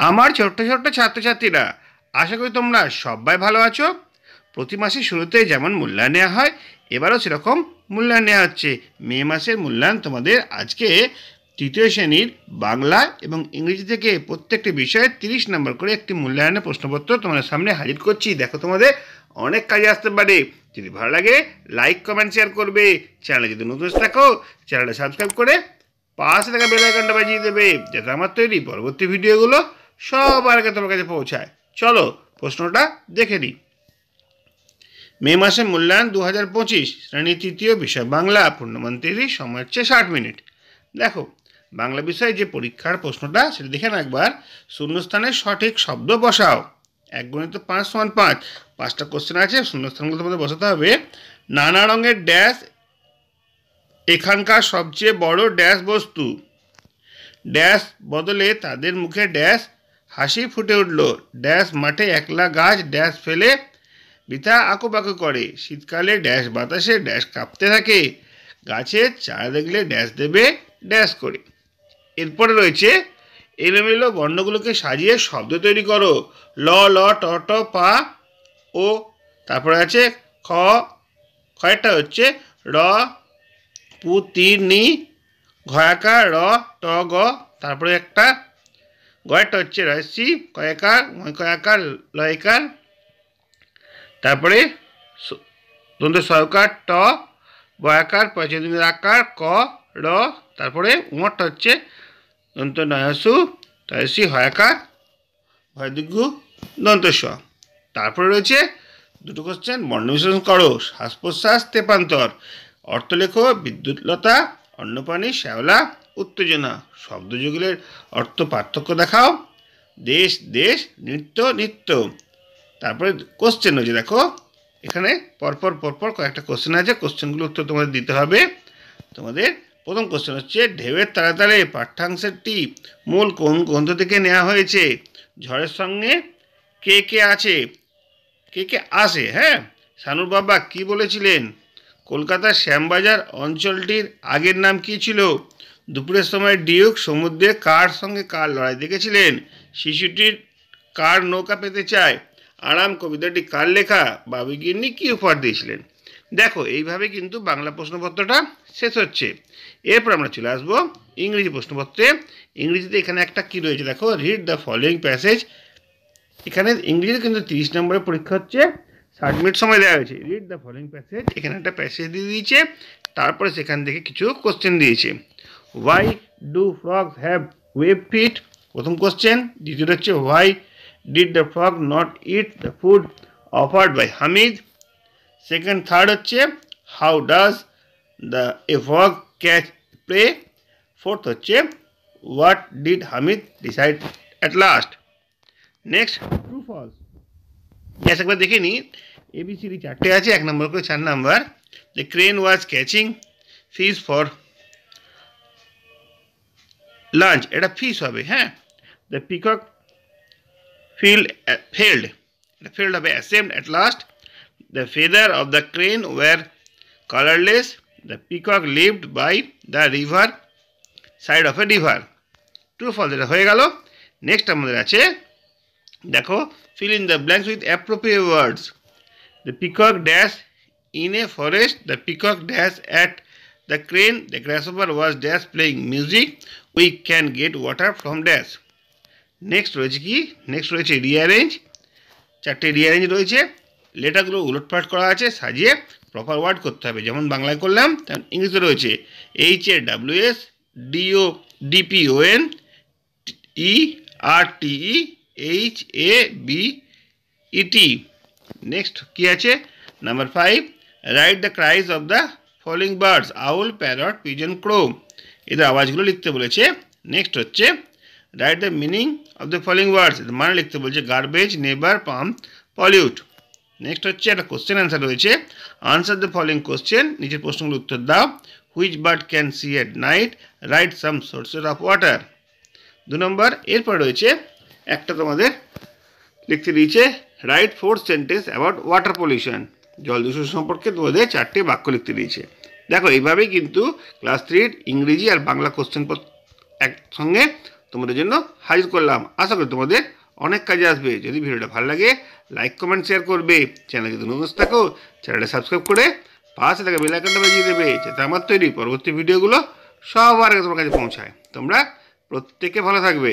আমার ছোট্ট ছোট্ট ছাত্রছাত্রীরা, আশা করি তোমরা সবাই ভালো আছো। প্রতি মাসের শুরুতে যেমন মূল্যায়ন নেওয়া হয়, এবারও সেরকম মূল্যায়ন নেওয়া হচ্ছে। মে মাসের মূল্যায়ন তোমাদের আজকে তৃতীয় শ্রেণীর বাংলা এবং ইংরেজি থেকে প্রত্যেকটি বিষয়ে 30 নম্বর করে একটি মূল্যায়নের প্রশ্নপত্র তোমাদের সামনে হাজির করছি। দেখো, তোমাদের অনেক কাজে আসতে পারে। যদি ভালো লাগে লাইক কমেন্ট শেয়ার করবে। চ্যানেলে যদি নতুন থাকো চ্যানেলটা সাবস্ক্রাইব করে পাশে থাকা বেল আইকনটা বাজিয়ে দেবে, যাতে আমার তৈরি পরবর্তী ভিডিওগুলো সবার আগে তোমার কাছে পৌঁছায়। চলো প্রশ্নটা দেখে নিই। মে মাসে মূল্যায়ন 2025, শ্রেণী তৃতীয়, বিষয় বাংলা, পূর্ণমান 30, সময় হচ্ছে 60 মিনিট। দেখো, বাংলা বিষয়ে যে পরীক্ষার প্রশ্নটা সেটা দেখে না একবার। শূন্যস্থানে সঠিক শব্দ বসাও। 1 × 5 = 5। 5টা কোশ্চেন আছে, শূন্যস্থানগুলো তোমাদের বসাতে হবে। নানা রঙের ড্যাশ এখানকার সবচেয়ে বড় ড্যাশ বস্তু। ড্যাশ বদলে তাদের মুখে ড্যাশ হাসি ফুটে উঠল। ড্যাশ মাঠে একলা গাছ ড্যাশ ফেলে বৃথা আঁকুপাকু করে। শীতকালে ড্যাশ বাতাসে ড্যাশ কাঁপতে থাকে। গাছের চারা দেখলে ড্যাশ দেবে ড্যাশ করে। এরপরে রয়েছে এলোমেলো বর্ণগুলোকে সাজিয়ে শব্দ তৈরি করো। ল, ল, ট, ট, পা, ও। তারপরে আছে খ। খয়েরটা হচ্ছে র, পু, তি, নি, ঘয়াকার র, ট, গ। তারপরে একটা গয়েরটা হচ্ছে রয়সি, কয়াকার, ময়কয়াকার, লয়কার। তারপরে দন্ত সয়কার ট, বয়াকার, পয়চন্দ্রের আকার ক, র। তারপরে উমরটা হচ্ছে দন্ত নয়সু, তয়সি, হয়াকার, ভয়দিঘু, দন্ত স। তারপরে রয়েছে দুটো কোশ্চেন, বর্ণ বিশ্লেষণ করো। শ্বাস প্রশ্বাস তেপান্তর। অর্থ লেখো। বিদ্যুৎলতা, অন্নপানি, শ্যাওলা, উত্তেজনা। শব্দযুগলের অর্থ পার্থক্য দেখাও। দেশ দেশ, নৃত্য নৃত্য। তারপরে কোশ্চেন রয়েছে, দেখো এখানে পরপর পরপর কয়েকটা কোশ্চেন আছে। কোশ্চেনগুলো উত্তর তোমাদের দিতে হবে। তোমাদের প্রথম কোশ্চেন হচ্ছে ঢেউয়ের তালে তালে পাঠ্যাংশটি মূল কোন গ্রন্থ থেকে নেওয়া হয়েছে? ঝড়ের সঙ্গে কে কে আছে, কে কে আসে? হ্যাঁ, শানুর বাবা কি বলেছিলেন? কলকাতার শ্যামবাজার অঞ্চলটির আগের নাম কি ছিল? দুপুরের সময় ডিউক সমুদ্রে কার সঙ্গে কার লড়াই দেখেছিলেন? শিশুটির কার নৌকা পেতে চায়? আরাম কবিতাটি কার লেখা? বাবুগিন্নি কি উপহার দিয়েছিলেন? দেখো, এইভাবে কিন্তু বাংলা প্রশ্নপত্রটা শেষ হচ্ছে। এরপর আমরা চলে আসবো ইংরেজি প্রশ্নপত্রে। ইংরেজিতে এখানে একটা কি রয়েছে, দেখো, রিড দ্য ফলোয়িং প্যাসেজ। এখানে ইংরেজিতে কিন্তু 30 নম্বরের পরীক্ষা হচ্ছে। 60 মিনিট সময় দেওয়া হয়েছে। রিড দ্য ফলোয়িং প্যাসেজ, এখানে একটা প্যাসেজ দিয়ে দিয়েছে। তারপরে সেখান থেকে কিছু কোশ্চেন দিয়েছে। Why do frogs have web feet? প্রথম কোশ্চেন। দ্বিতীয়টা হচ্ছে why did the frog not eat the food offered by Hamid? Second, third হচ্ছে how does the a frog catch prey? Fourth হচ্ছে what did Hamid decide at last? Next, true false. গ্যাস একবার দেখে নিই। ABCD 4টে আছে, 1 নম্বর করে 4 number. The crane was catching fish for lunch, এটা fish হবে। হ্যাঁ। দ্য পিকক ফেল্ড, এটা ফেল্ড হবে। Assembled at last. The feather of the crane were colourless. The peacock lived by the river side of a river. True false এটা হয়ে গেল। Next আমাদের আছে, দেখো, fill in the blanks with appropriate words. The peacock dash in a forest. The peacock dash at the crane. The grasshopper was dash playing music. We can get water from dash. Next রয়েছে কি? Next রয়েছে rearrange. 4টে rearrange রয়েছে। লেটারগুলো উলটপালট করা আছে, সাজিয়ে proper word করতে হবে। যেমন বাংলায় করলাম তেমন ইংলিশে রয়েছে। HAWS DOPON ERTE HABET। Next কি আছে? Number 5, write the cries of the following birds. Owl, parrot, pigeon, crow. এদের আওয়াজগুলো লিখতে বলেছে। নেক্সট হচ্ছে write the meaning of the following words. মানে লিখতে বলছে গার্বেজ, নেবার, পাম্প, পলিউট। নেক্সট হচ্ছে একটা কোশ্চেন অ্যান্সার রয়েছে। আনসার দ্য ফলোয়িং কোশ্চেন, নিচের প্রশ্নগুলোর উত্তর দাও। Which bird can see at night? Write some sources of water. 2 নম্বর। এরপর রয়েছে একটা তোমাদের লিখতে দিয়েছে right 4 sentence about water pollution. জল দূষণ সম্পর্কে তোমাদের 4টে বাক্য লিখতে দিয়েছে। দেখো, এইভাবেই কিন্তু ক্লাস 3 ইংরেজি আর বাংলা কোশ্চেন একসঙ্গে তোমাদের জন্য হাজির করলাম। আশা করি তোমাদের অনেক কাজে আসবে। যদি ভিডিওটা ভালো লাগে লাইক কমেন্ট শেয়ার করবে। চ্যানেলে যদি নতুন থাকো চ্যানেলটা সাবস্ক্রাইব করে পাশে থাকা বেল আইকনটা বাজিয়ে দেবে, যাতে আমার তৈরি পরবর্তী ভিডিওগুলো সবার আগে তোমার কাছে পৌঁছায়। তোমরা প্রত্যেকে ভালো থাকবে।